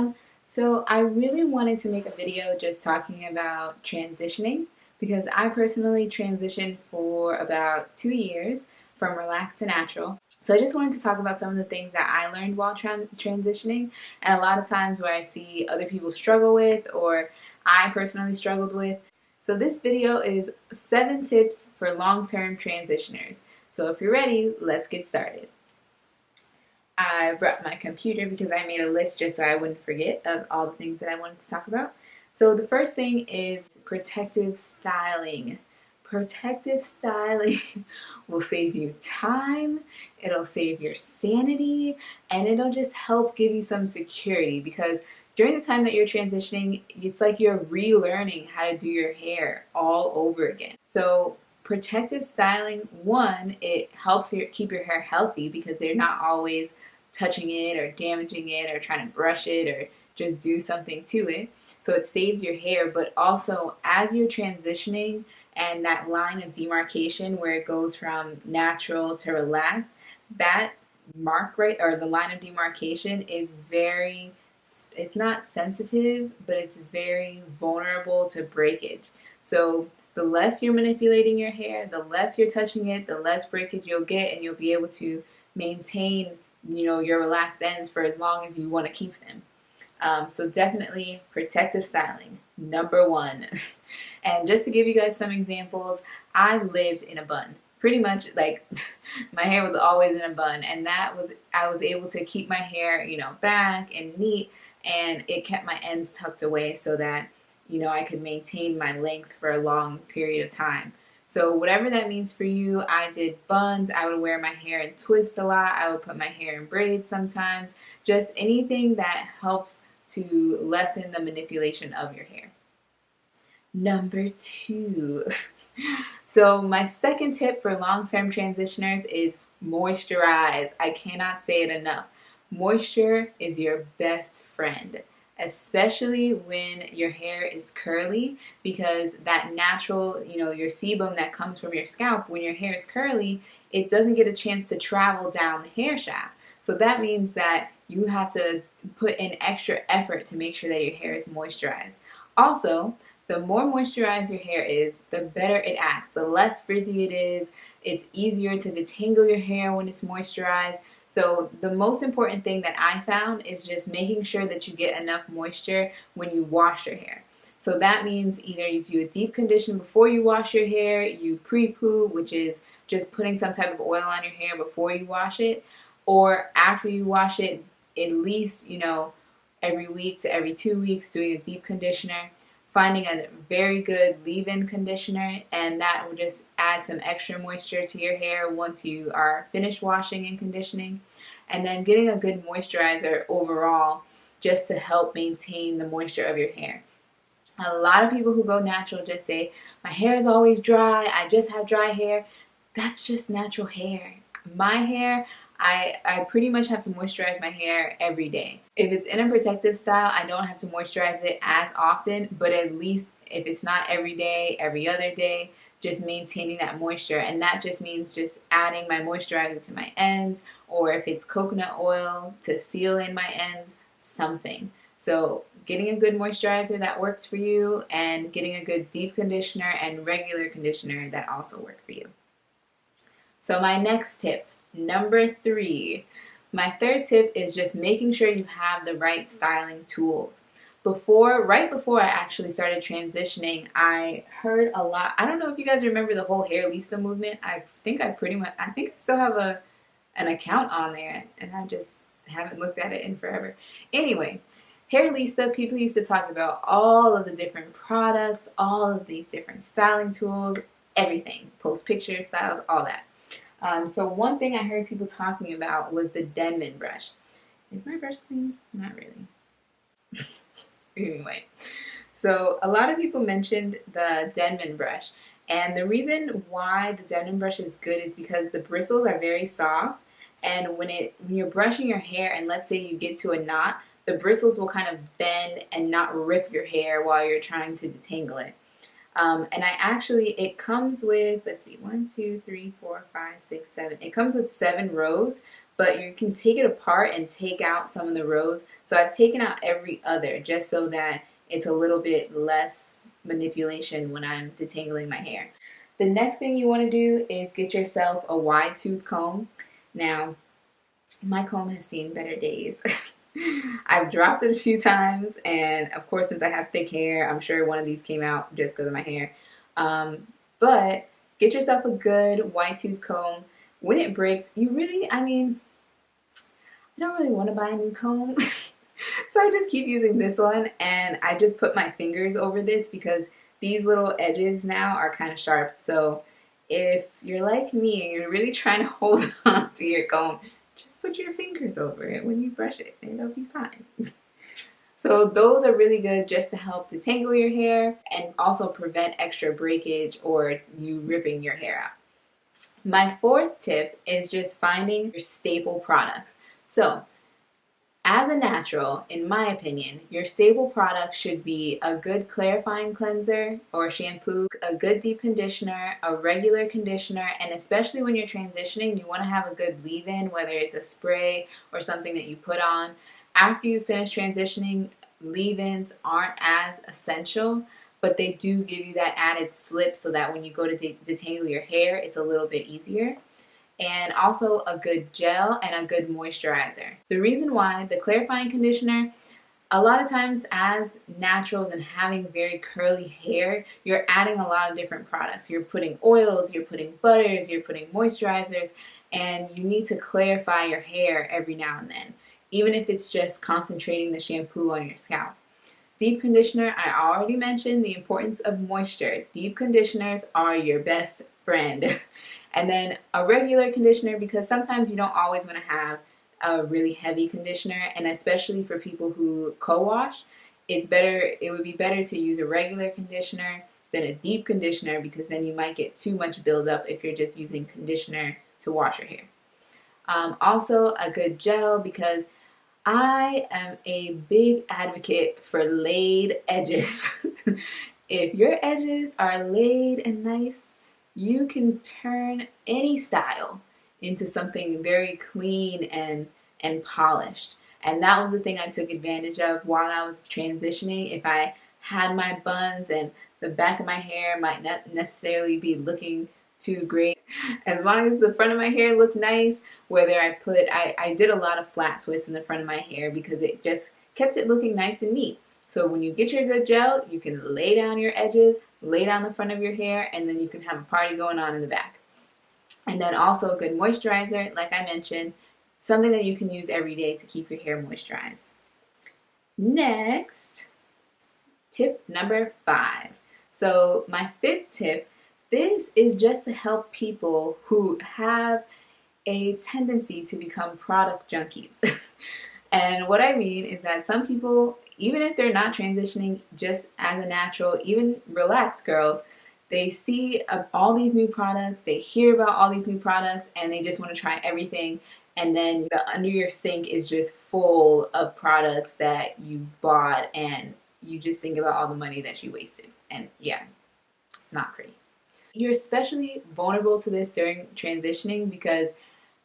everyone. So I really wanted to make a video just talking about transitioning because I personally transitioned for about 2 years from relaxed to natural. So I just wanted to talk about some of the things that I learned while transitioning, and a lot of times where I see other people struggle with or I personally struggled with. So this video is 7 tips for long-term transitioners. So if you're ready, let's get started. I brought my computer because I made a list just so I wouldn't forget of all the things that I wanted to talk about. So the first thing is protective styling. Protective styling will save you time, it'll save your sanity, and it'll just help give you some security because during the time that you're transitioning, it's like you're relearning how to do your hair all over again. So protective styling, one, it helps keep your hair healthy because they're not always touching it or damaging it or trying to brush it or just do something to it. So it saves your hair, but also as you're transitioning and that line of demarcation where it goes from natural to relaxed, that mark right or the line of demarcation is very, it's not sensitive, but it's very vulnerable to breakage. So the less you're manipulating your hair, the less you're touching it, the less breakage you'll get, and you'll be able to maintain, your relaxed ends for as long as you want to keep them. So definitely protective styling, number one. And just to give you guys some examples, I lived in a bun. Pretty much like my hair was always in a bun, and I was able to keep my hair, back and neat, and it kept my ends tucked away so that, I could maintain my length for a long period of time. So whatever that means for you, I did buns, I would wear my hair in twists a lot, I would put my hair in braids sometimes, just anything that helps to lessen the manipulation of your hair. Number 2. So my second tip for long-term transitioners is moisturize. I cannot say it enough. Moisture is your best friend, especially when your hair is curly, because that natural, your sebum that comes from your scalp, when your hair is curly, it doesn't get a chance to travel down the hair shaft. So that means that you have to put in extra effort to make sure that your hair is moisturized. Also, the more moisturized your hair is, the better it acts. The less frizzy it is. It's easier to detangle your hair when it's moisturized. So the most important thing that I found is just making sure that you get enough moisture when you wash your hair. So that means either you do a deep condition before you wash your hair, you pre-poo, which is just putting some type of oil on your hair before you wash it, or after you wash it, at least, every week to every 2 weeks, doing a deep conditioner, finding a very good leave-in conditioner, and that will just add some extra moisture to your hair once you are finished washing and conditioning, and then getting a good moisturizer overall just to help maintain the moisture of your hair. A lot of people who go natural just say, my hair is always dry, I just have dry hair. That's just natural hair. My hair, I pretty much have to moisturize my hair every day. If it's in a protective style, I don't have to moisturize it as often, but at least if it's not every day, every other day, just maintaining that moisture. And that just means just adding my moisturizer to my ends, or if it's coconut oil to seal in my ends, something. So getting a good moisturizer that works for you, and getting a good deep conditioner and regular conditioner that also work for you. So my next tip, number 3. My third tip is just making sure you have the right styling tools. Right before I actually started transitioning, I heard a lot. I don't know if you guys remember the whole Hair Lisa movement. I think I still have an account on there, and I just haven't looked at it in forever. Anyway, Hair Lisa, people used to talk about all of the different products, all of these different styling tools, everything, post pictures, styles, all that. So one thing I heard people talking about was the Denman brush. Is my brush clean? Not really. Anyway, so a lot of people mentioned the Denman brush. And the reason why the Denman brush is good is because the bristles are very soft. And when you're brushing your hair and let's say you get to a knot, the bristles will kind of bend and not rip your hair while you're trying to detangle it. And it comes with, let's see, 1, 2, 3, 4, 5, 6, 7. It comes with 7 rows, but you can take it apart and take out some of the rows. So I've taken out every other just so that it's a little bit less manipulation when I'm detangling my hair. The next thing you want to do is get yourself a wide tooth comb. Now, my comb has seen better days. I've dropped it a few times, and of course, since I have thick hair, I'm sure one of these came out just because of my hair. But get yourself a good wide tooth comb. When it breaks, I don't really want to buy a new comb. So I just keep using this one, and I just put my fingers over this because these little edges now are kind of sharp. So if you're like me and you're really trying to hold on to your comb, just put your fingers over it when you brush it and it'll be fine. So those are really good just to help detangle your hair and also prevent extra breakage or you ripping your hair out. My fourth tip is just finding your staple products. So as a natural, in my opinion, your staple product should be a good clarifying cleanser or shampoo, a good deep conditioner, a regular conditioner, and especially when you're transitioning, you want to have a good leave-in, whether it's a spray or something that you put on. After you finish transitioning, leave-ins aren't as essential, but they do give you that added slip so that when you go to detangle your hair, it's a little bit easier. And also a good gel and a good moisturizer. The reason why, the clarifying conditioner, a lot of times as naturals and having very curly hair, you're adding a lot of different products. You're putting oils, you're putting butters, you're putting moisturizers, and you need to clarify your hair every now and then, even if it's just concentrating the shampoo on your scalp. Deep conditioner, I already mentioned the importance of moisture. Deep conditioners are your best friend. And then a regular conditioner, because sometimes you don't always want to have a really heavy conditioner, and especially for people who co-wash, it would be better to use a regular conditioner than a deep conditioner, because then you might get too much buildup if you're just using conditioner to wash your hair. Also a good gel, because I am a big advocate for laid edges. If your edges are laid and nice, you can turn any style into something very clean and polished. And that was the thing I took advantage of while I was transitioning. If I had my buns and the back of my hair might not necessarily be looking too great, as long as the front of my hair looked nice, whether I did a lot of flat twists in the front of my hair because it just kept it looking nice and neat. So when you get your good gel, you can lay down your edges, lay down the front of your hair, and then you can have a party going on in the back. And then also a good moisturizer, like I mentioned, something that you can use every day to keep your hair moisturized. Next, tip number 5. So my 5th tip, this is just to help people who have a tendency to become product junkies. And what I mean is that some people, even if they're not transitioning just as a natural, even relaxed girls, they see all these new products, they hear about all these new products, and they just want to try everything. And then the under your sink is just full of products that you bought, and you just think about all the money that you wasted. And yeah, it's not pretty. You're especially vulnerable to this during transitioning because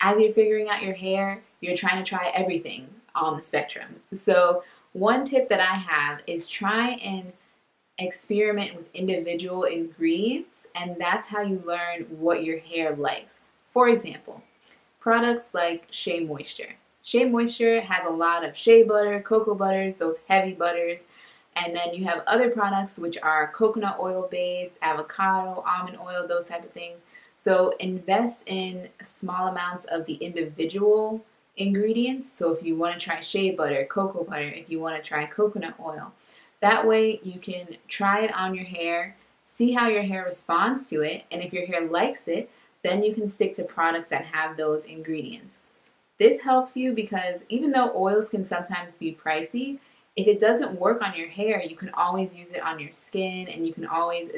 as you're figuring out your hair, you're trying to try everything on the spectrum. So one tip that I have is try and experiment with individual ingredients, and that's how you learn what your hair likes. For example, products like Shea Moisture. Shea Moisture has a lot of shea butter, cocoa butters, those heavy butters, and then you have other products which are coconut oil based, avocado, almond oil, those type of things. So invest in small amounts of the individual ingredients. So if you want to try shea butter, cocoa butter, if you want to try coconut oil, that way you can try it on your hair, see how your hair responds to it, and if your hair likes it, then you can stick to products that have those ingredients. This helps you because even though oils can sometimes be pricey, if it doesn't work on your hair, you can always use it on your skin, and you can always,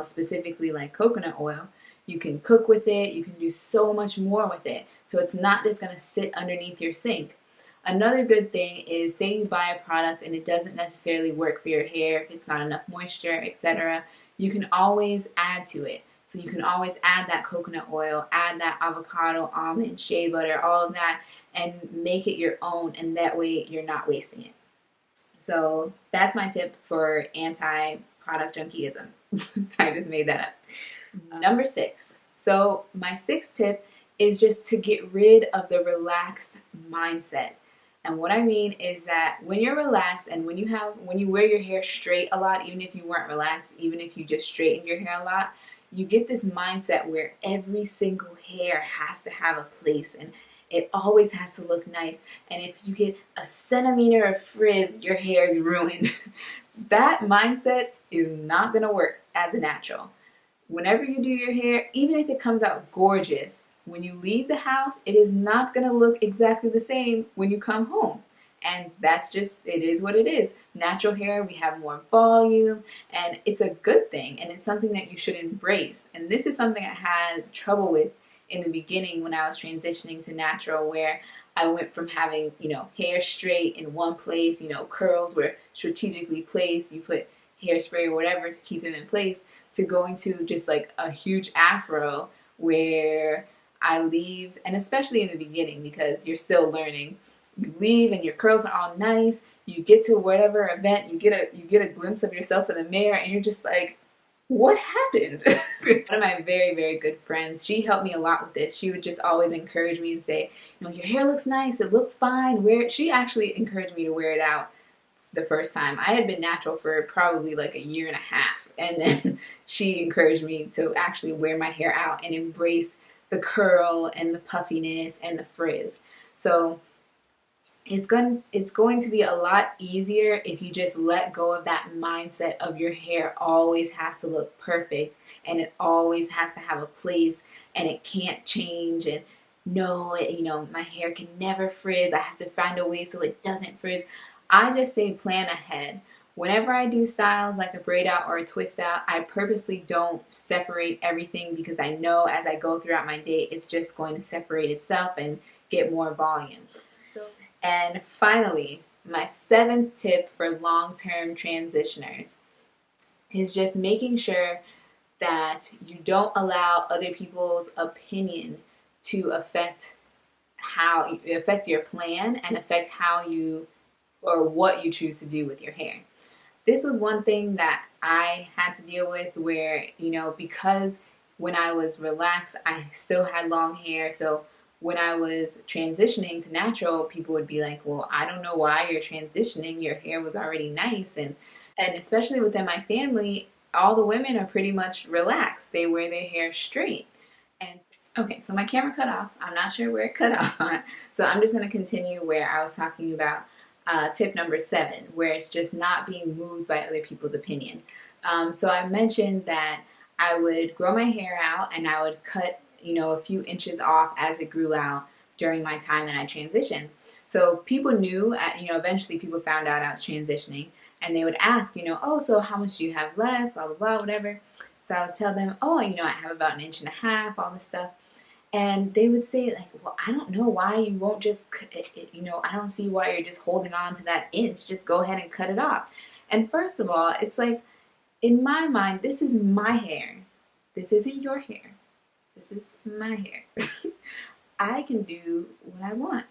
specifically like coconut oil, you can cook with it, you can do so much more with it. So it's not just going to sit underneath your sink. Another good thing is, say you buy a product and it doesn't necessarily work for your hair, if it's not enough moisture, etc. you can always add to it. So you can always add that coconut oil, add that avocado, almond, shea butter, all of that, and make it your own, and that way you're not wasting it. So that's my tip for anti-product junkiism. I just made that up. Number 6. So my 6th tip is just to get rid of the relaxed mindset. And what I mean is that when you're relaxed and when you wear your hair straight a lot, even if you weren't relaxed, even if you just straightened your hair a lot, you get this mindset where every single hair has to have a place and it always has to look nice. And if you get a centimeter of frizz, your hair is ruined. That mindset is not going to work as a natural. Whenever you do your hair, even if it comes out gorgeous, when you leave the house, it is not going to look exactly the same when you come home. And that's just, it is what it is. Natural hair, we have more volume, and it's a good thing, and it's something that you should embrace. And this is something I had trouble with in the beginning when I was transitioning to natural, where I went from having, hair straight in one place, curls were strategically placed, you put hairspray or whatever to keep them in place, to going to just like a huge afro where I leave, and especially in the beginning because you're still learning, you leave and your curls are all nice, you get to whatever event, you get a glimpse of yourself in the mirror and you're just like, what happened? One of my very, very good friends, she helped me a lot with this. She would just always encourage me and say, your hair looks nice, it looks fine, wear it. She actually encouraged me to wear it out the first time. I had been natural for probably like a year and a half, and then she encouraged me to actually wear my hair out and embrace the curl and the puffiness and the frizz. So it's going to be a lot easier if you just let go of that mindset of your hair always has to look perfect and it always has to have a place and it can't change, and no, my hair can never frizz. I have to find a way so it doesn't frizz. I just say plan ahead. Whenever I do styles like a braid out or a twist out, I purposely don't separate everything because I know as I go throughout my day, it's just going to separate itself and get more volume. And finally, my 7th tip for long-term transitioners is just making sure that you don't allow other people's opinion to affect your plan and affect how you or what you choose to do with your hair. This was one thing that I had to deal with where, because when I was relaxed, I still had long hair. So when I was transitioning to natural, people would be like, well, I don't know why you're transitioning. Your hair was already nice. And especially within my family, all the women are pretty much relaxed. They wear their hair straight. And okay, so my camera cut off. I'm not sure where it cut off on. So I'm just going to continue where I was talking about tip number 7, where it's just not being moved by other people's opinion. So I mentioned that I would grow my hair out and I would cut, a few inches off as it grew out during my time that I transitioned. So people knew, eventually people found out I was transitioning and they would ask, oh, so how much do you have left, blah, blah, blah, whatever. So I would tell them, oh, I have about 1.5 inches, all this stuff. And they would say, like, well, I don't know why you won't just, I don't see why you're just holding on to that inch. Just go ahead and cut it off. And first of all, it's like, in my mind, this is my hair. This isn't your hair. This is my hair. I can do what I want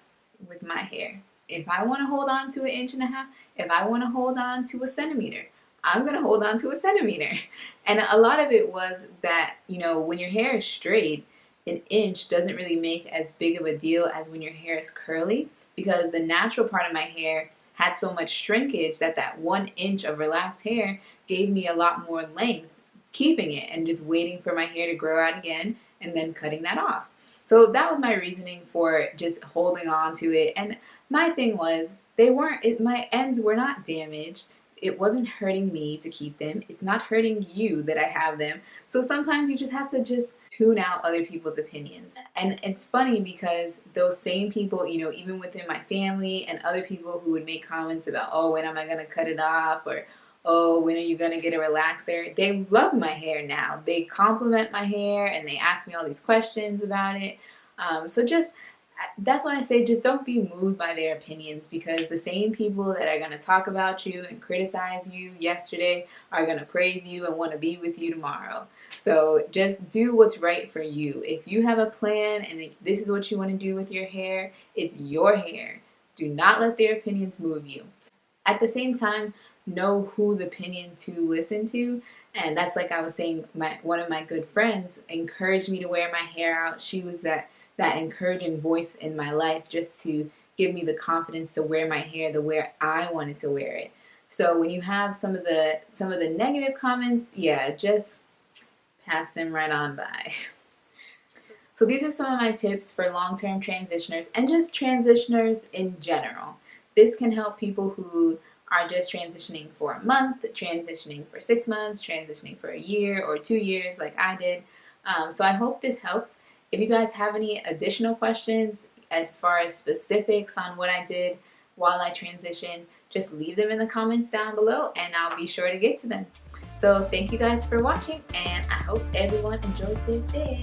with my hair. If I want to hold on to 1.5 inches, if I want to hold on to 1 centimeter, I'm going to hold on to 1 centimeter. And a lot of it was that, when your hair is straight, 1 inch doesn't really make as big of a deal as when your hair is curly, because the natural part of my hair had so much shrinkage that 1 inch of relaxed hair gave me a lot more length, keeping it and just waiting for my hair to grow out again and then cutting that off. So that was my reasoning for just holding on to it. And my thing was, my ends were not damaged. It wasn't hurting me to keep them. It's not hurting you that I have them. So sometimes you just have to just tune out other people's opinions. And it's funny because those same people, even within my family and other people who would make comments about, oh, when am I going to cut it off? Or, oh, when are you going to get a relaxer? They love my hair now. They compliment my hair and they ask me all these questions about it. So just That's why I say just don't be moved by their opinions, because the same people that are going to talk about you and criticize you yesterday are going to praise you and want to be with you tomorrow. So just do what's right for you. If you have a plan and this is what you want to do with your hair, it's your hair. Do not let their opinions move you. At the same time, know whose opinion to listen to. And that's like I was saying, one of my good friends encouraged me to wear my hair out. She was that encouraging voice in my life, just to give me the confidence to wear my hair the way I wanted to wear it. So when you have some of the negative comments, yeah, just pass them right on by. So these are some of my tips for long-term transitioners and just transitioners in general. This can help people who are just transitioning for a month, transitioning for 6 months, transitioning for a year or 2 years like I did. So I hope this helps. If you guys have any additional questions as far as specifics on what I did while I transitioned, just leave them in the comments down below and I'll be sure to get to them. So thank you guys for watching, and I hope everyone enjoys their day.